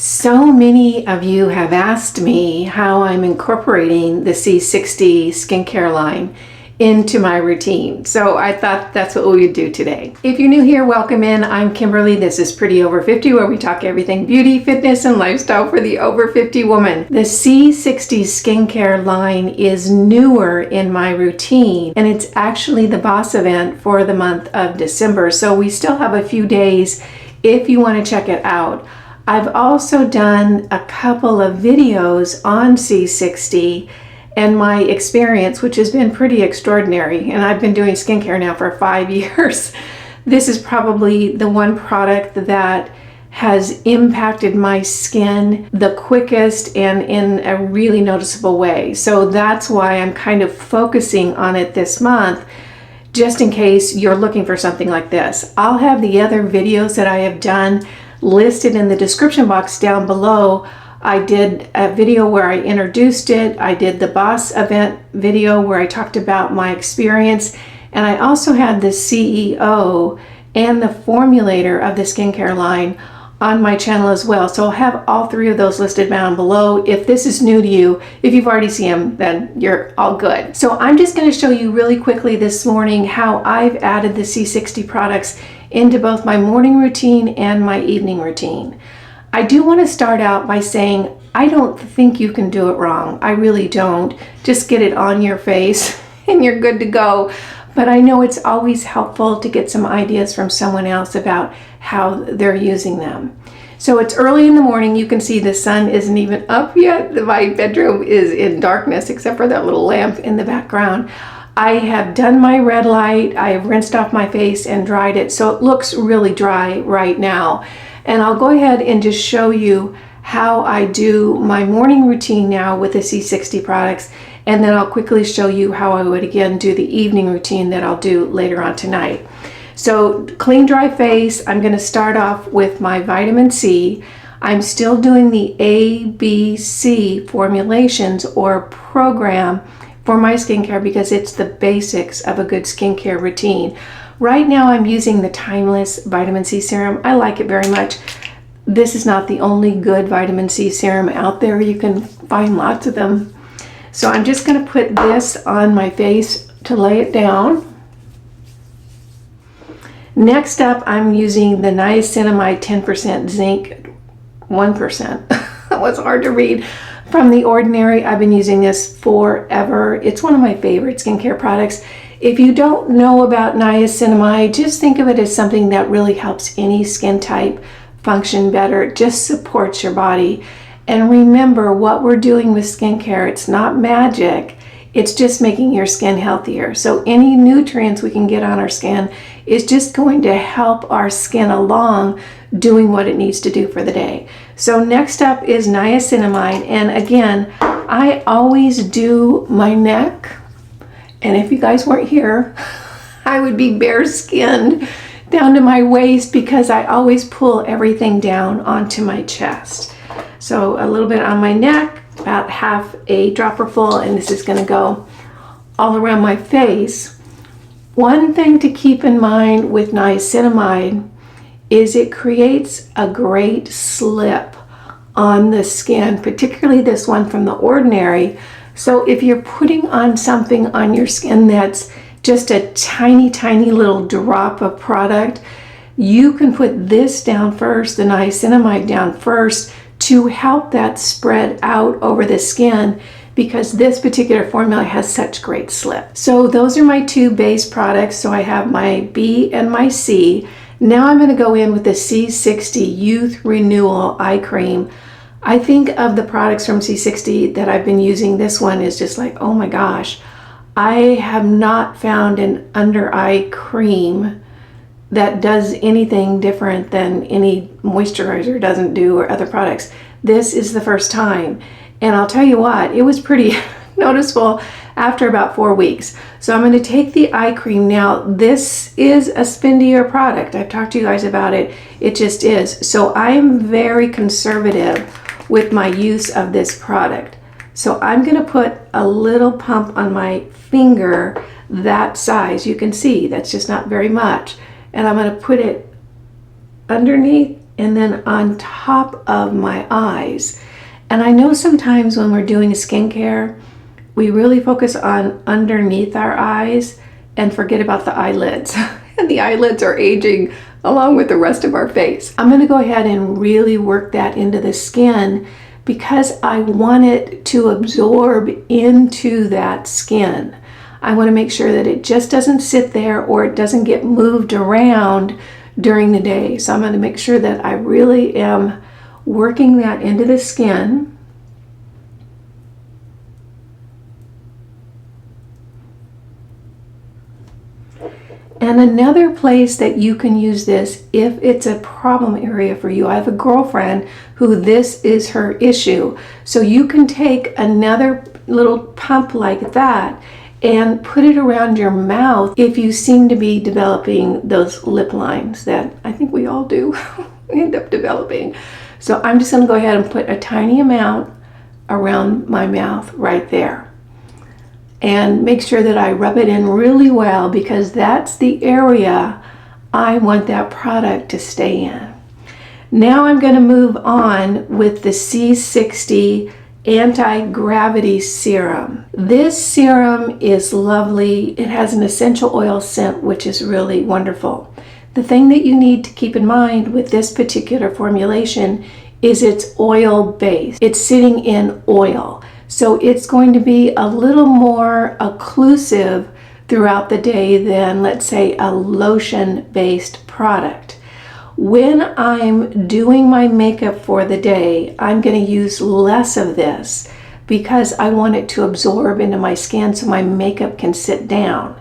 So many of you have asked me how I'm incorporating the C60 skincare line into my routine. So I thought that's what we would do today. If you're new here, welcome in. I'm Kimberly. This is Pretty Over 50, where we talk everything beauty, fitness, and lifestyle for the over 50 woman. The C60 skincare line is newer in my routine, and it's actually the boss event for the month of December. So we still have a few days if you want to check it out. I've also done a couple of videos on C60 and my experience, which has been pretty extraordinary. And I've been doing skincare now for 5 years. This is probably the one product that has impacted my skin the quickest and in a really noticeable way. So that's why I'm kind of focusing on it this month, just in case you're looking for something like this. I'll have the other videos that I have done listed in the description box down below. I did a video where I introduced it. I did the boss event video where I talked about my experience. And I also had the CEO and the formulator of the skincare line on my channel as well. So I'll have all three of those listed down below. If this is new to you, if you've already seen them, then you're all good. So I'm just going to show you really quickly this morning how I've added the C60 products into both my morning routine and my evening routine. I do want to start out by saying I don't think you can do it wrong. I really don't. Just get it on your face and you're good to go. But I know it's always helpful to get some ideas from someone else about how they're using them. So it's early in the morning. You can see the sun isn't even up yet. My bedroom is in darkness except for that little lamp in the background. I have done my red light. I have rinsed off my face and dried it. So it looks really dry right now. And I'll go ahead and just show you how I do my morning routine now with the C60 products. And then I'll quickly show you how I would again do the evening routine that I'll do later on tonight. So clean, dry face. I'm going to start off with my vitamin C. I'm still doing the ABC formulations or program for my skincare because it's the basics of a good skincare routine. Right now I'm using the Timeless Vitamin C Serum. I like it very much. This is not the only good vitamin C serum out there. You can find lots of them. So I'm just going to put this on my face to lay it down. Next up, I'm using the niacinamide 10% zinc 1%. That was hard to read. From The Ordinary. I've been using this forever. It's one of my favorite skincare products. If you don't know about niacinamide, just think of it as something that really helps any skin type function better. It just supports your body. And remember, what we're doing with skincare, it's not magic. It's just making your skin healthier. So any nutrients we can get on our skin is just going to help our skin along doing what it needs to do for the day. So next up is niacinamide. And again, I always do my neck. And if you guys weren't here, I would be bare skinned down to my waist because I always pull everything down onto my chest. So a little bit on my neck, about half a dropper full, and this is going to go all around my face. One thing to keep in mind with niacinamide is it creates a great slip on the skin, particularly this one from The Ordinary. So if you're putting on something on your skin that's just a tiny, tiny little drop of product, you can put this down first, the niacinamide down first, to help that spread out over the skin because this particular formula has such great slip. So those are my two base products. So I have my B and my C. Now I'm going to go in with the C60 Youth Renewal Eye Cream. I think of the products from C60 that I've been using, this one is just like, oh my gosh, I have not found an under eye cream that does anything different than any moisturizer doesn't do or other products. This is the first time. And I'll tell you what, it was pretty noticeable after about 4 weeks. So I'm going to take the eye cream now. This is a spendier product. I've talked to you guys about it. It just is. So I'm very conservative with my use of this product. So I'm going to put a little pump on my finger that size. You can see that's just not very much. And I'm going to put it underneath and then on top of my eyes. And I know sometimes when we're doing skincare, we really focus on underneath our eyes and forget about the eyelids. And the eyelids are aging along with the rest of our face. I'm going to go ahead and really work that into the skin because I want it to absorb into that skin. I want to make sure that it just doesn't sit there or it doesn't get moved around during the day. So I'm going to make sure that I really am working that into the skin. And another place that you can use this if it's a problem area for you. I have a girlfriend who this is her issue. So you can take another little pump like that and put it around your mouth if you seem to be developing those lip lines that I think we all do end up developing. So I'm just going to go ahead and put a tiny amount around my mouth right there. And make sure that I rub it in really well because that's the area I want that product to stay in. Now I'm going to move on with the C60 Anti-Gravity Serum. This serum is lovely. It has an essential oil scent, which is really wonderful. The thing that you need to keep in mind with this particular formulation is it's oil-based. It's sitting in oil. So it's going to be a little more occlusive throughout the day than, let's say, a lotion-based product. When I'm doing my makeup for the day, I'm going to use less of this because I want it to absorb into my skin so my makeup can sit down.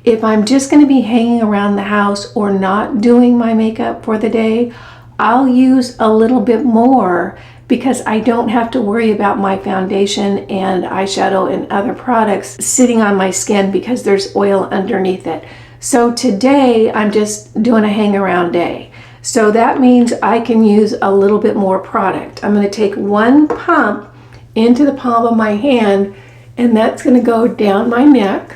If I'm just going to be hanging around the house or not doing my makeup for the day, I'll use a little bit more because I don't have to worry about my foundation and eyeshadow and other products sitting on my skin because there's oil underneath it. So today I'm just doing a hang around day. So that means I can use a little bit more product. I'm going to take one pump into the palm of my hand and that's going to go down my neck.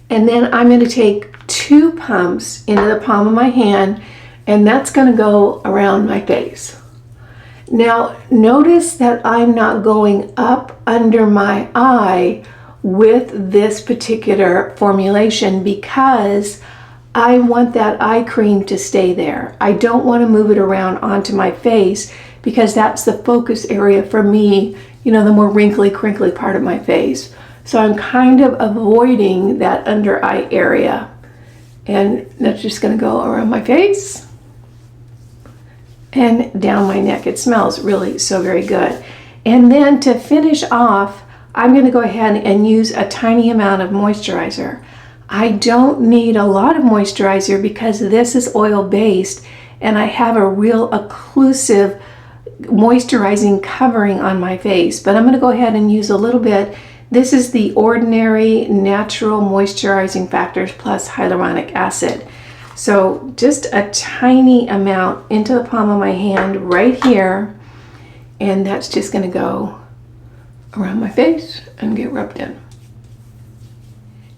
And then I'm going to take two pumps into the palm of my hand and that's going to go around my face. Now, notice that I'm not going up under my eye with this particular formulation because I want that eye cream to stay there. I don't want to move it around onto my face because that's the focus area for me, you know, the more wrinkly, crinkly part of my face. So I'm kind of avoiding that under eye area. And that's just going to go around my face and down my neck. It smells really so very good. And then to finish off, I'm going to go ahead and use a tiny amount of moisturizer. I don't need a lot of moisturizer because this is oil-based and I have a real occlusive moisturizing covering on my face. But I'm going to go ahead and use a little bit. This is the Ordinary Natural Moisturizing Factors plus hyaluronic acid. So just a tiny amount into the palm of my hand right here, and that's just going to go around my face and get rubbed in.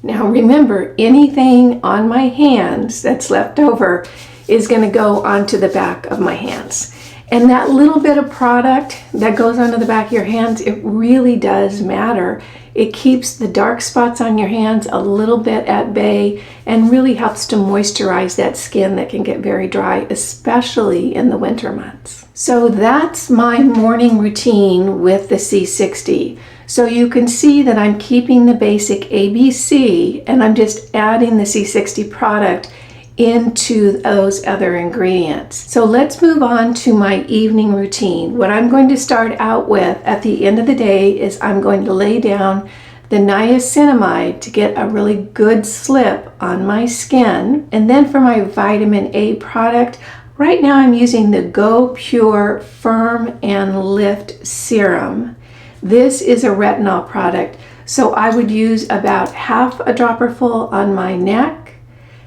Now remember, anything on my hands that's left over is going to go onto the back of my hands. And that little bit of product that goes onto the back of your hands, it really does matter. It keeps the dark spots on your hands a little bit at bay and really helps to moisturize that skin that can get very dry, especially in the winter months. So that's my morning routine with the C60. So you can see that I'm keeping the basic ABC and I'm just adding the C60 product into those other ingredients. So let's move on to my evening routine. What I'm going to start out with at the end of the day is I'm going to lay down the niacinamide to get a really good slip on my skin. And then for my vitamin A product, right now I'm using the Go Pure Firm and Lift Serum. This is a retinol product, so I would use about half a dropperful on my neck,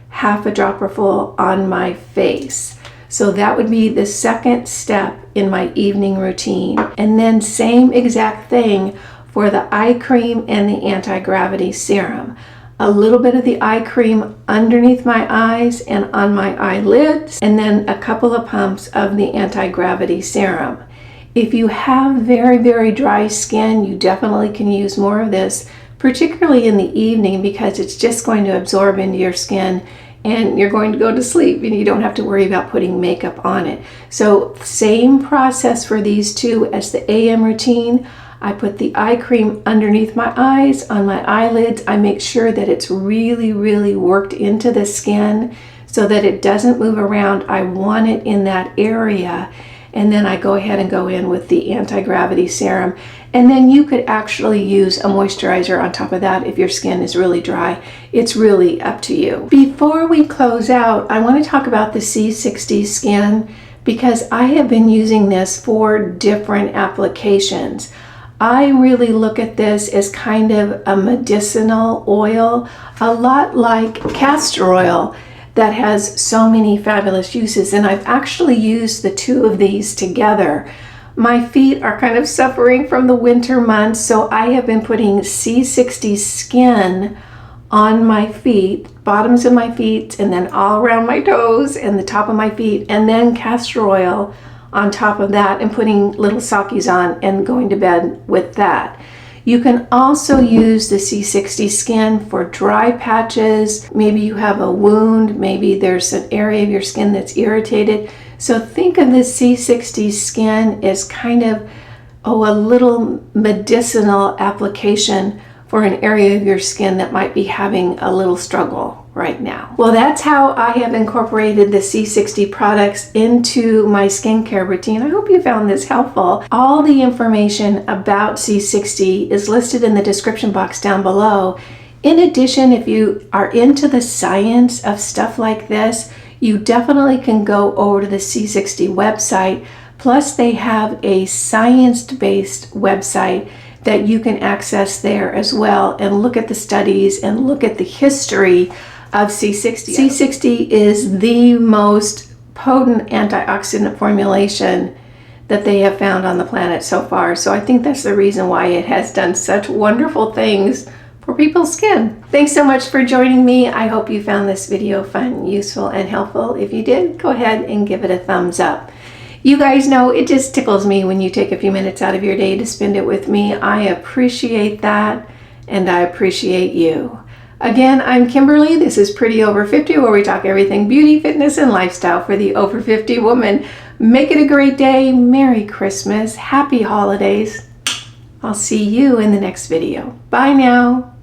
half a dropperful on my face. So that would be the second step in my evening routine. And then same exact thing for the eye cream and the anti-gravity serum. a little bit of the eye cream underneath my eyes and on my eyelids, and then a couple of pumps of the anti-gravity serum. If you have very, very dry skin, you definitely can use more of this, particularly in the evening, because it's just going to absorb into your skin and you're going to go to sleep and you don't have to worry about putting makeup on it. So same process for these two as the AM routine. I put the eye cream underneath my eyes, on my eyelids. I make sure that it's really, really worked into the skin so that it doesn't move around. I want it in that area. And then I go ahead and go in with the anti-gravity serum. And then you could actually use a moisturizer on top of that if your skin is really dry. It's really up to you. Before we close out, I want to talk about the C60 skin because I have been using this for different applications. I really look at this as kind of a medicinal oil, a lot like castor oil that has so many fabulous uses. And I've actually used the two of these together. My feet are kind of suffering from the winter months, so I have been putting C60 skin on my feet, bottoms of my feet, and then all around my toes and the top of my feet, and then castor oil on top of that, and putting little sockies on and going to bed with that. You can also use the C60 skin for dry patches. Maybe you have a wound, maybe there's an area of your skin that's irritated. So think of the C60 skin as kind of, a little medicinal application for an area of your skin that might be having a little struggle right now. Well, that's how I have incorporated the C60 products into my skincare routine. I hope you found this helpful. All the information about C60 is listed in the description box down below. In addition, if you are into the science of stuff like this, you definitely can go over to the C60 website. Plus, they have a science-based website that you can access there as well and look at the studies and look at the history of C60. C60 is the most potent antioxidant formulation that they have found on the planet so far. So I think that's the reason why it has done such wonderful things for people's skin. Thanks so much for joining me. I hope you found this video fun, useful, and helpful. If you did, go ahead and give it a thumbs up. You guys know it just tickles me when you take a few minutes out of your day to spend it with me. I appreciate that, and I appreciate you. Again, I'm Kimberly. This is Pretty Over 50, where we talk everything beauty, fitness, and lifestyle for the over 50 woman. Make it a great day. Merry Christmas. Happy holidays. I'll see you in the next video. Bye now.